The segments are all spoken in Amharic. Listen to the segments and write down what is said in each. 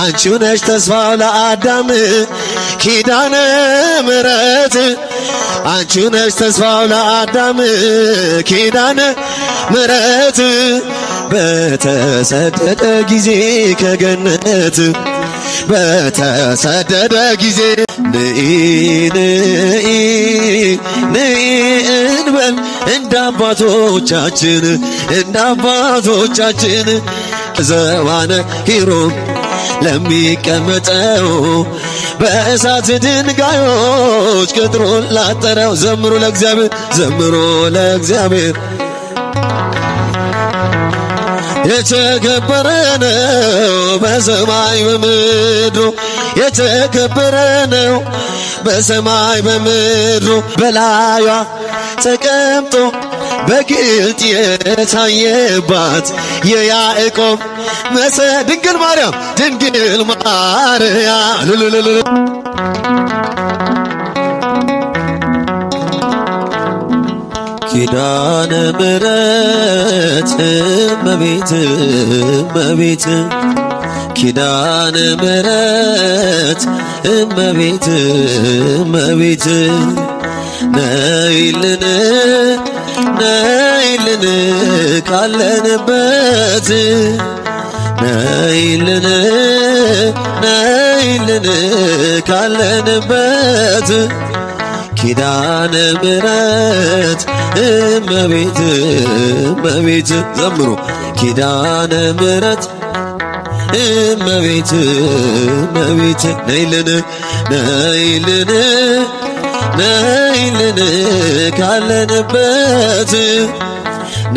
አንቺው ነሽ ተስፋው ለአዳም ኪዳነ ምሕረት አንቺው ነሽ ተስፋው ለአዳም ኪዳነ ምሕረት በተሰደደ ጊዜ ከገነት በተሰደደ ጊዜ ነይ ነይ ነይ እንበል እንደ አባቶቻችን ዘባነ ኪሩብ ለሚቀመጠው በእሳት ድንጋዮች ቅጥሩን ላጠረው ዘምሩ ለእግዚአብሔር የተከበረ ነው በሰማይ በምድሩ የተከበረ ነው በሰማይ በምድሩ በላዩ ተቀምጦ በግልጥ የታየባት የያዕቆብ ድንግል ማርያም ኪዳነ ምሕረት እመቤት ኪዳነ ምሕረት እመቤት ነይልን ካለንበት ነይልን ካለንበት ኪዳነ ምሕረት እመቤት ዘምሩ ኪዳነ ምሕረት እመቤት ነይልን ካለንበት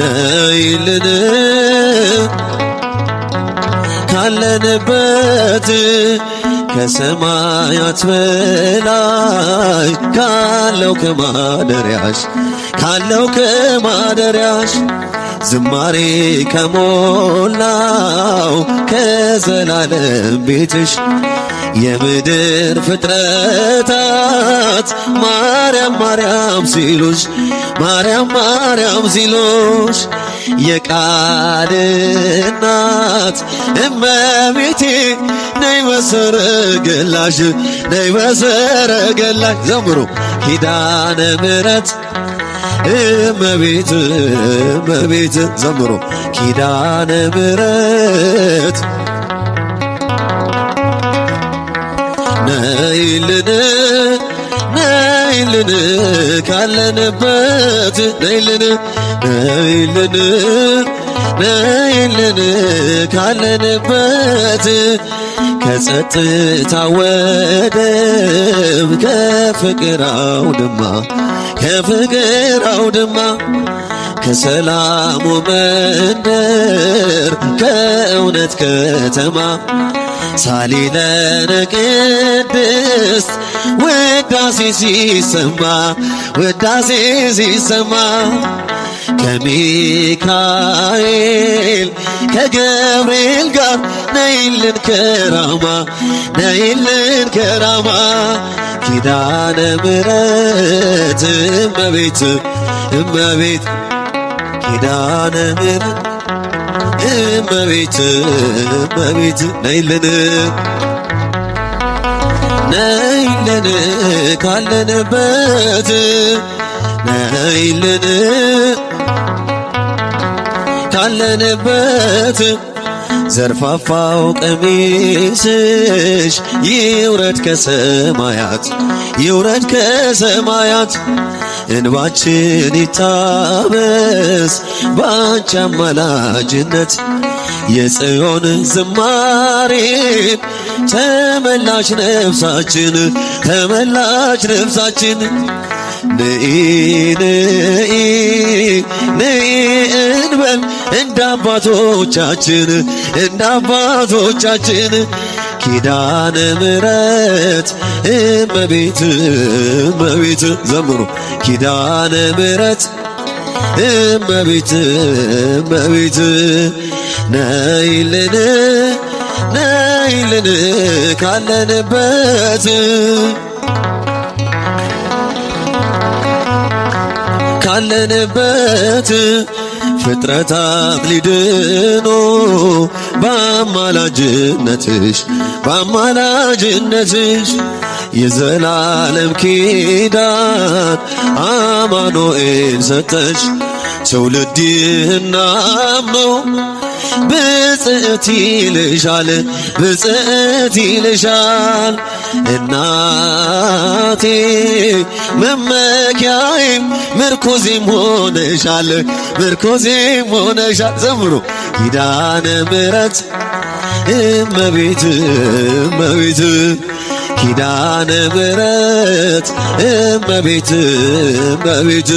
ነይልን ካለንበት ከሰማያት በላይ ካለው ከማደሪያሽ ዝማሬ ከሞላው ከዘላለም ቤትሽ የምድር ፍጥረታት ማርያም ሲሉሽ የቃል እናት እመቤቴ ነይ በሰረገላሽ ዘምሩ ኪዳነ ምሕረት እመቤት ዘምሩ ኪዳነ ምሕረት ነይልን ካለንበት ነይልን ካለንበት ከጸጥታ ወደብ ከፍቅር አውድማ ከሰላሙ መንደር ከእውነት ከተማ ሳሊለነ ቅድስት ውዳሴ ሲሰማ ከሚካኤል ከገብርኤል ጋር ነይልን ከራማ ኪዳነ ምሕረት እመቤት ኪዳነ ምሕረት እመቤት ነይልን ካለንበት ነይልን ካለንበት ዘርፋፋው ቀሚስሽ ይውረድ ከሰማያት እንባችን ይታበስ ባንቺ አማላጅነት የጽዮን ዝማሬን ተመላሽ ነፍሳችን ነይ እንበል እንደ አባቶቻችን ኪዳነ ምሕረት እመቤት ዘምሩ ኪዳነ ምሕረት እመቤት ነይልን ካለንበት ፍጥረታት ሊድኑ በአማላጅነትሽ በአማላጅነትሽ የዘላለም ኪዳን አማኑኤል ሰጠሽ። ትውልድ ይህን አምነው ብፅዕት ይልሻል ብፅዕት ይልሻል እናቴ መመኪያዬም ምርኩዜም ሆነሻል ምርኩዜም ሆነሻል። ዘምሩ ኪዳነ ምሕረት እመቤት እመቤት ኪዳነ ምሕረት እመቤት እመቤት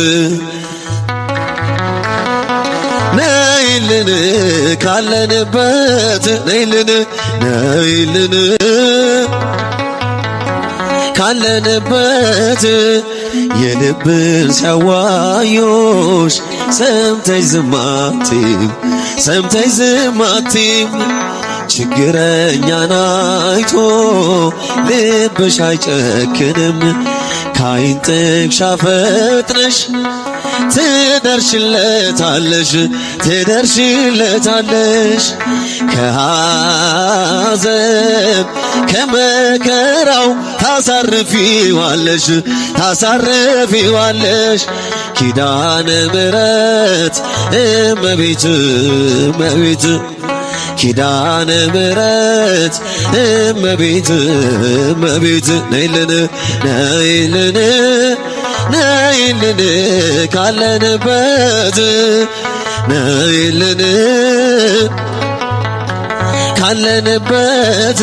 ነይልን ካለንበት ነይልን ነይልን ካለንበት የልብን ሰዋዮሽ ሰምተሽ ዝም አትይም ሰምተሽ ዝም አትይም ችግረኛን አይቶ ልብሽ አይጨክንም ከዓይን ጥቅሻ ፈጥነሽ ትደርሽለታለሽ ትደርሽለታለሽ ከሐዘን ከመከራው ታሳርፊዋለሽ ታሳርፊዋለሽ ኪዳነ ምሕረት እመቤት እመቤት ኪዳነ ምሕረት እመቤት እመቤት ነይልን ነይልን ነይልን ካለንበት ነይልን ካለንበት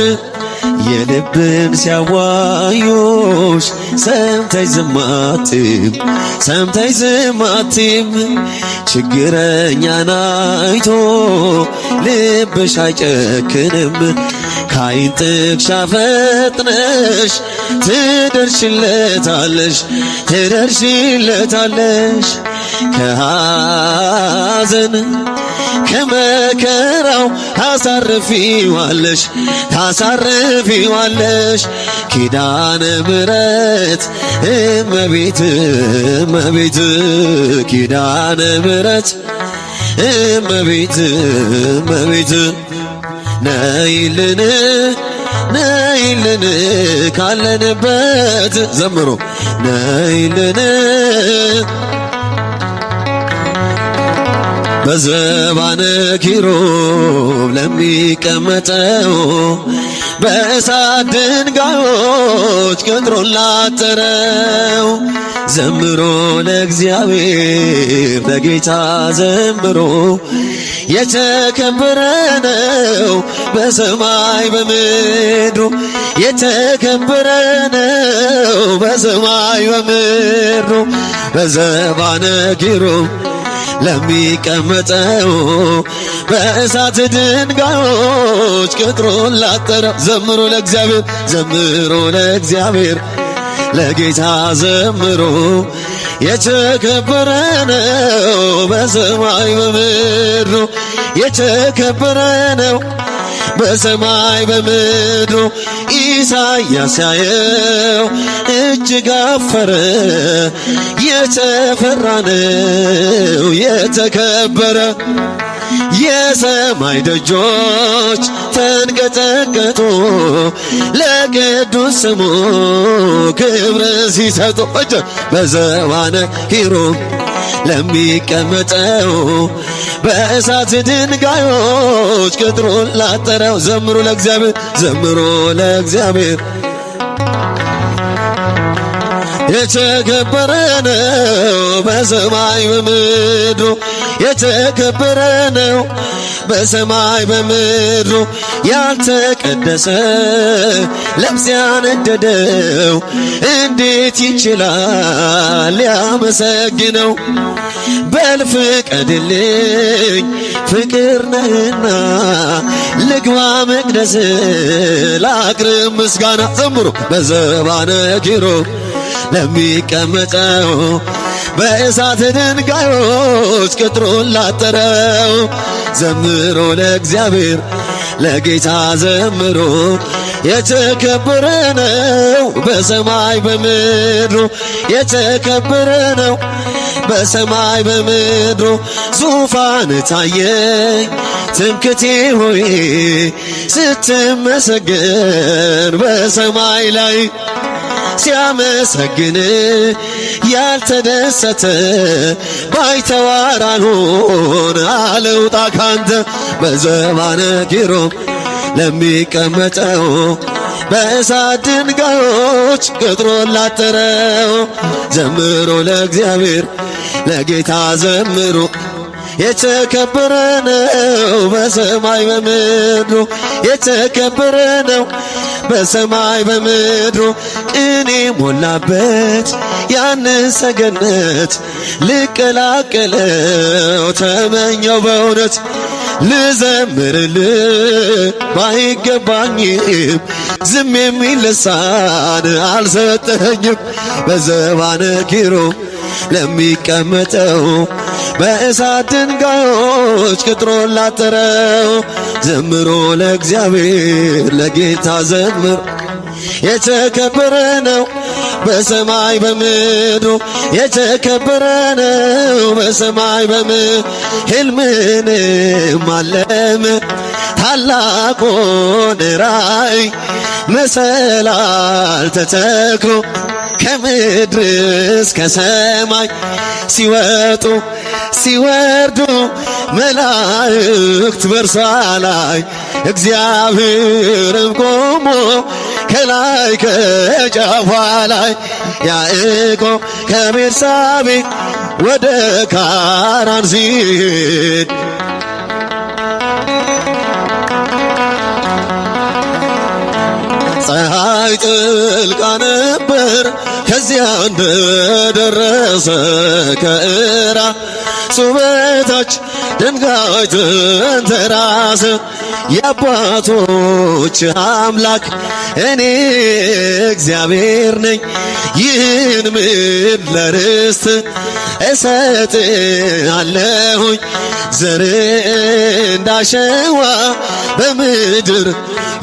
የልብን ሲያዋዩሽ ሰምተሽ ዝም አትይም ሰምተሽ ዝም አትይም ችግረኛን አይቶ ልብሽ አይጨክንም ከዓይን ጥቅሻ ፈጥነሽ ትደርሽለታለሽ ትደርሽለታለሽ ከሐዘን ከመከራው ታሳርፊዋለሽ ታሳርፊዋለሽ ኪዳነ ምሕረት እመቤት እመቤት ኪዳነ ምሕረት እመቤት እመቤት ነይልን ነይልን ካለንበት ዘምሮ ነይልን በዘባነ ኪሩብ ለሚቀመጠው በእሳት ድንጋዮች ቅጥሩን ላጠረው ዘምሮ ለእግዚአብሔር ለጌታ ዘምሮ የተከበረ ነው በሰማይ በምድሩ የተከበረ ነው በሰማይ በምድሩ በዘባነ ኪሩብ ለሚቀመጠው በእሳት ድንጋዮች ቅጥሩን ላጠረው ዘምሮ ለእግዚአብሔር ዘምሮ ለእግዚአብሔር ለጌታ ዘምሮ የተከበረ ነው በሰማይ በምድሩ የተከበረ ነው በሰማይ በምድሩ ኢሳይያስ ያየው እጅግ አፈረ የተፈራ ነው የተከበረ የሰማይ ደጆች ተንቀጠቀጡ ለቅዱስ ስሙ ክብር ሲሰጡ በዘባነ ኪሩብ ለሚቀመጠው በእሳት ድንጋዮች ቅጥሩን ላጠረው ዘምሩ ለእግዚአብሔር ዘምሩ ለእግዚአብሔር የተከበረ ነው በሰማይ በምድሩ የተከበረ ነው በሰማይ በምድሩ ያልተቀደሰ ልብስ ያነደደው እንዴት ይችላል ሊያመሰግነው በል ፍቀድልኝ ፍቅር ነህና ልግባ መቅደስ ላቅርብ ምስጋና ዘምሩ በዘባነ ኪሩብ ለሚቀመጠው በእሳት ድንጋዮች ቅጥሩን ላጠረው ዘምሮ ለእግዚአብሔር ለጌታ ዘምሮ የተከበረ ነው በሰማይ በምድሩ የተከበረ ነው በሰማይ በምድሩ ዙፋን ታየኝ። ትምክቴ ሆይ ስትመሰገን በሰማይ ላይ ሲያመሰግን ያልተደሰተ ባይተዋር አልሆን አልውጣ ካንተ። በዘባነ ኪሩብ ለሚቀመጠው በእሳት ድንጋዮች ቅጥሩን ላጠረው ዘምሮ ለእግዚአብሔር ለጌታ ዘምሩ። የተከበረ ነው በሰማይ በምድሩ የተከበረ ነው በሰማይ በምድሩ። ቅኔ ሞላበት ያንን ሰገነት ልቀላቀለው ተመኘው በእውነት። ልዘምርልህ ባይገባኝም ዝም የሚል ልሳን አልሰጠኝም። በዘባነ ኪሩብ ለሚቀመጠው በእሳት ድንጋዮች ቅጥሩን ላጠረው ዘምሮ ለእግዚአብሔር ለጌታ ዘምር። የተከበረ ነው በሰማይ በምድሩ የተከበረ ነው በሰማይ በምድሩ። ሕልምንም አለመ ታላቁን ራእይ መሰላል ተተክሎ ከምድር እስከ ሰማይ ሲወጡ ሲወርዱ መላእክት በርሷ ላይ እግዚአብሔርም ቆሞ ከላይ ከጫፏ ላይ ያዕቆብ ከቤርሳቤ ወደ ካራን ሲሄድ ፀሐይ ጥልቃ ነበር ከዚያ እንደደረሰ ከእራሱ በታች ድንጋይ ተንተራሰ። የአባቶች አምላክ እኔ እግዚአብሔር ነኝ ይህን ምድር ለርስት እሰጥሃለሁኝ። ዘር እንዳሸዋ በምድር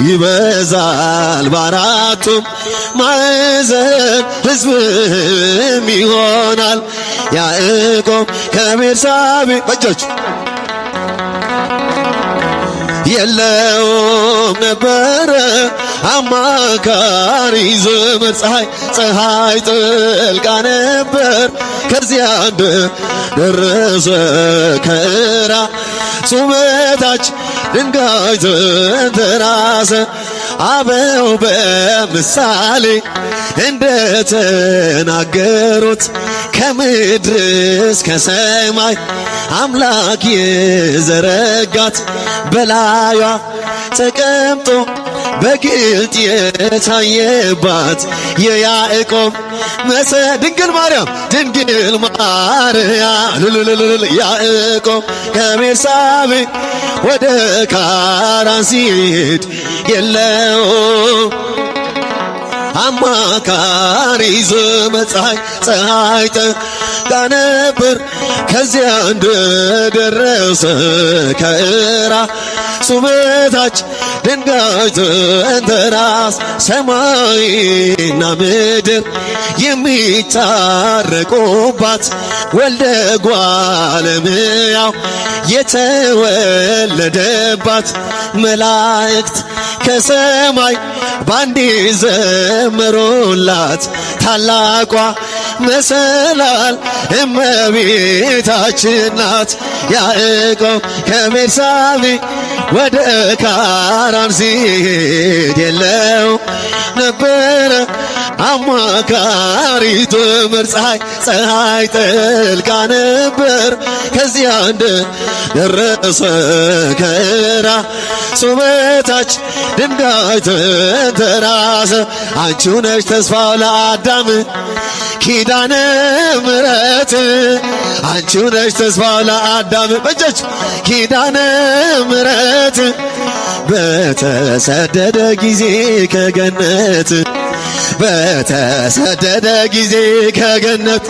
ይበዛል በአራቱም ማዕዘን ሕዝብም ይሆናል። ያዕቆብ ከቤርሳቤ በእጆች የለውም ነበረ አማካሪ ዘመድ። ፀሐይ ጥልቃ ነበር ከዚያ እንደደረሰ ከእራሱ በታች ድንጋይ ተንተራሰ። አበው በምሳሌ እንደተናገሩት ከምድር እስከ ሰማይ አምላክ የዘረጋት በላዩዋ ተቀምጦ በግልጥ የታየባት የያዕቆብ ድንግል ማርያም ድንግል ማርያም ያዕቆብ ከቤርሳቤ ወደ ካራን ሲሄድ የለውም አማካሪ ዘመድ። ፀሐይ ጠልቃ ነበር ከዚያ እንደደረሰ ከእራሱ በታች ድንጋይ ተንተራሰ። ሰማይና ምድር የሚታረቁባት ወልደ እጓለ እመሕያው የተወለደባት መላእክት ከሰማይ ባንዴ ዘመሩላት ታላቋ መሰላል እመቤታችን ናት። ያዕቆብ ከቤርሳቤ ወደ ካራን ሲሄድ የለው ነበረ አማካሪ ትምህርት። ፀሐይ ጠልቃ ነበር ከዚያ እንደደረሰ ከእራሱ በታች ድንጋይ ተንተራሰ። አንቺው ነሽ ተስፋው ለአዳም ኪዳነ ምሕረት አንቺው ነሽ ተስፋው ለአዳም በእጆች ኪዳነ ምሕረት በተሰደደ ጊዜ ከገነት በተሰደደ ጊዜ ከገነት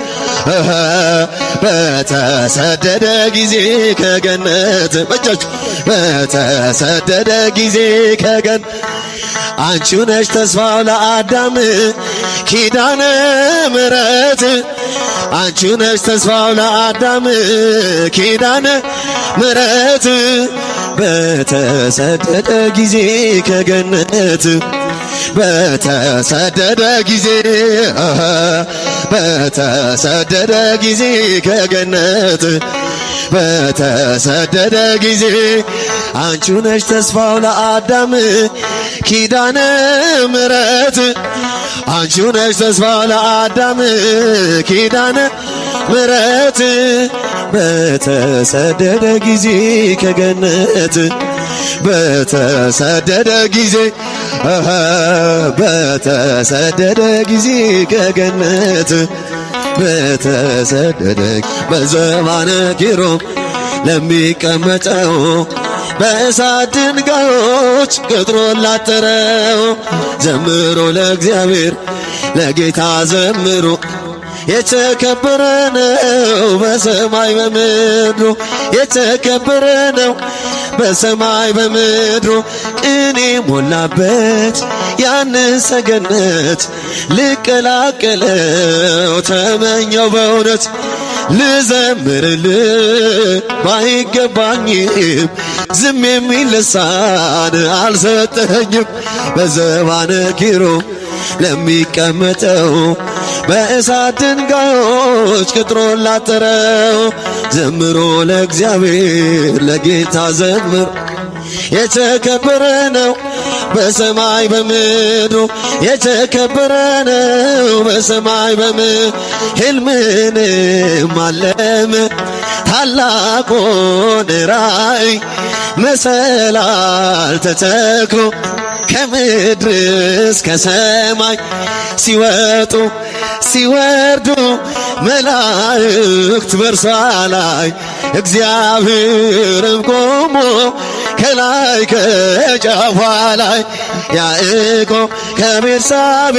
በተሰደደ ጊዜ ከገነት በእጆች በተሰደደ ጊዜ ከገነት አንቺው ነሽ ተስፋው ለአዳም ኪዳነ ምሕረት አንቺው ነሽ ተስፋው ለአዳም ኪዳነ ምሕረት በተሰደደ ጊዜ ከገነት በተሰደደ ጊዜ በተሰደደ ጊዜ ከገነት በተሰደደ ጊዜ አንቺው ነሽ ተስፋው ለአዳም ኪዳነ ምሕረት አንቺው ነሽ ተስፋው ለአዳም ኪዳነ ምሕረት በተሰደደ ጊዜ ከገነት በተሰደደ ጊዜ በተሰደደ ጊዜ ከገነት በተሰደደ በዘባነ ኪሩብ ለሚቀመጠው በእሳት ድንጋዮች ቅጥሩን ላጠረው ዘምሩ ለእግዚአብሔር ለጌታ ዘምሩ የተከበረ ነው በሰማይ በምድሩ የተከበረ ነው በሰማይ በምድሩ ቅኔ ሞላበት ያንን ሰገነት ልቀላቀለው ተመኘው በእውነት ልዘምርልህ ባይገባኝም ዝም የሚል ልሳን አልሰጠኝም በዘባነ ኪሩብ ለሚቀመጠው በእሳት ድንጋዮች ቅጥሩን ላጠረው ዘምሮ ለእግዚአብሔር ለጌታ ዘምር የተከበረ ነው በሰማይ በምድሩ የተከበረ ነው በሰማይ በምድሩ ሕልምንም አለመ ታላቁን ራእይ መሰላል ተተክሎ ከምድር እስከ ሰማይ ሲወጡ ሲወርዱ መላእክት በእርሷ ላይ እግዚአብሔርም ቆሞ ከላይ ከጫፏ ላይ ያዕቆብ ከቤርሳቤ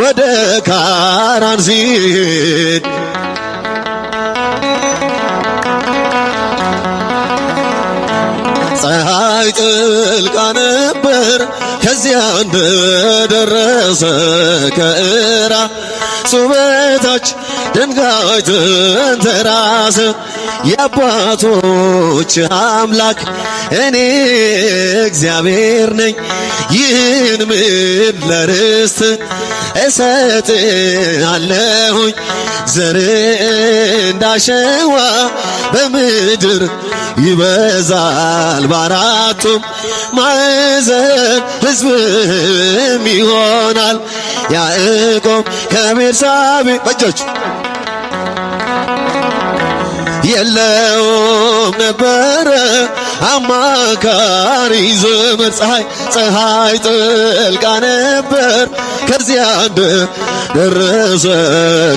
ወደ ካራን ሲሄድ ፀሐይ ጥልቃ ነበር ከዚያ እንደደረሰ ከእራሱ በታች ድንጋይ ተንተራሰ የአባቶች አምላክ እኔ እግዚአብሔር ነኝ ይህን ምድር ለርስት እሰጥሃለሁኝ ዘር እንዳሸዋ በምድር ይበዛል በአራቱም ማዕዘን ሕዝብም ይሆናል ያዕቆብ ከቤርሳቤ በእጆች የለውም ነበረ አማካሪ ዘመድ ፀሐይ ጥልቃ ነበር ከዚያ እንደደረሰ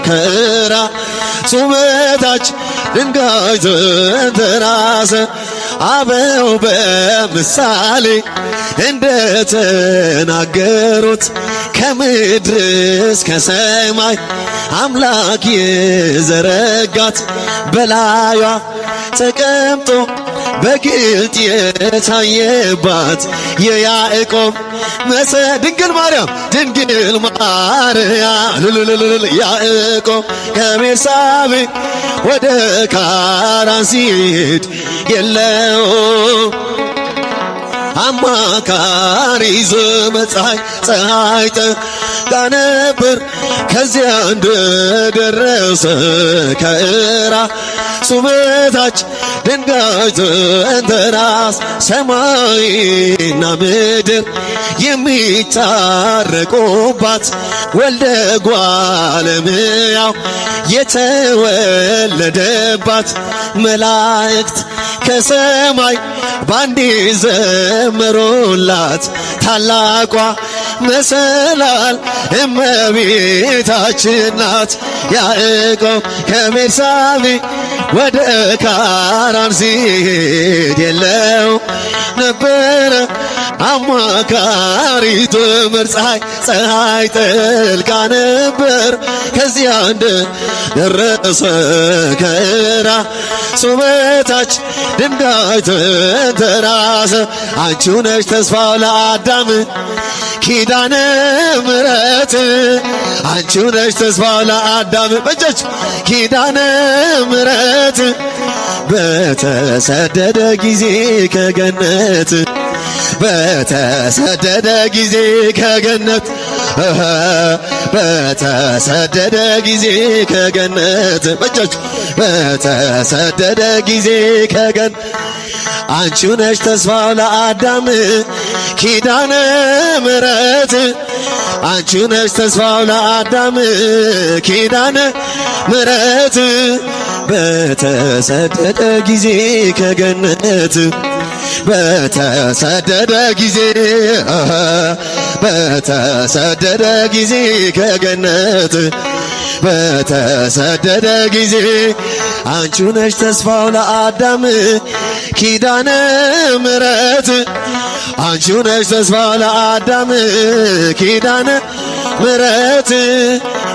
ከእራሱ በታች ድንጋይ ተንተራሰ አበው በምሳሌ እንደተናገሩት ከምድር እስከ ሰማይ አምላክ የዘረጋት በላዩዋ ተቀምጦ በግልጥ የታየባት የያዕቆብ ድንግል ማርያም ያዕቆብ ከቤርሳቤ ወደ ካራን ሲሄድ የለውም አማካሪ ዘመድ ፀሐይ ጠልቃ ነበር ከዚያ እንደደረሰ ከእራሱ በታች ድንጋይ ተንተራሰ ሰማይና ምድር የሚታረቁባት ወልደ እጓለ እመሕያው የተወለደባት መላእክት ከሰማይ ባንዴ ዘመሩላት ታላቋ መሰላል እመቤታችን ናት። ያዕቆብ ከቤርሳቤ ወደ ካራን ሲሄድ የለው ነበረ አማካሪቱ ፀሐይ ጠልቃ ነበር ከዚያ እንደደረሰ ከራሱ በታች ድንጋይ ተንተራሰ። አንቺው ነሽ ተስፋው ለአዳም ኪዳነ ምሕረት አንቺው ነሽ ተስፋው ለአዳም በእጃችሁ ኪዳነ ምሕረት በተሰደደ ጊዜ ከገነት በተሰደደ ጊዜ ከገነት በተሰደደ ጊዜ ከገነት በእጃችሁ በተሰደደ ጊዜ ከገነት አንቺው ነሽ ተስፋው ለአዳም ኪዳነ ምሕረት አንቺው ነሽ ተስፋው ለአዳም ኪዳነ ምሕረት በተሰደደ ጊዜ ከገነት በተሰደደ ጊዜ በተሰደደ ጊዜ ከገነት በተሰደደ ጊዜ አንቺው ነሽ ተስፋው ለአዳም ኪዳነ ምሕረት አንቺው ነሽ ተስፋው ለአዳም ኪዳነ ምሕረት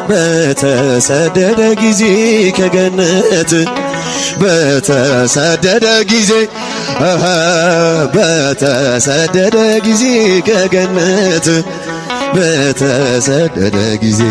በተሰደደ ጊዜ ከገነት በተሰደደ ጊዜ በተሰደደ ጊዜ ከገነት በተሰደደ ጊዜ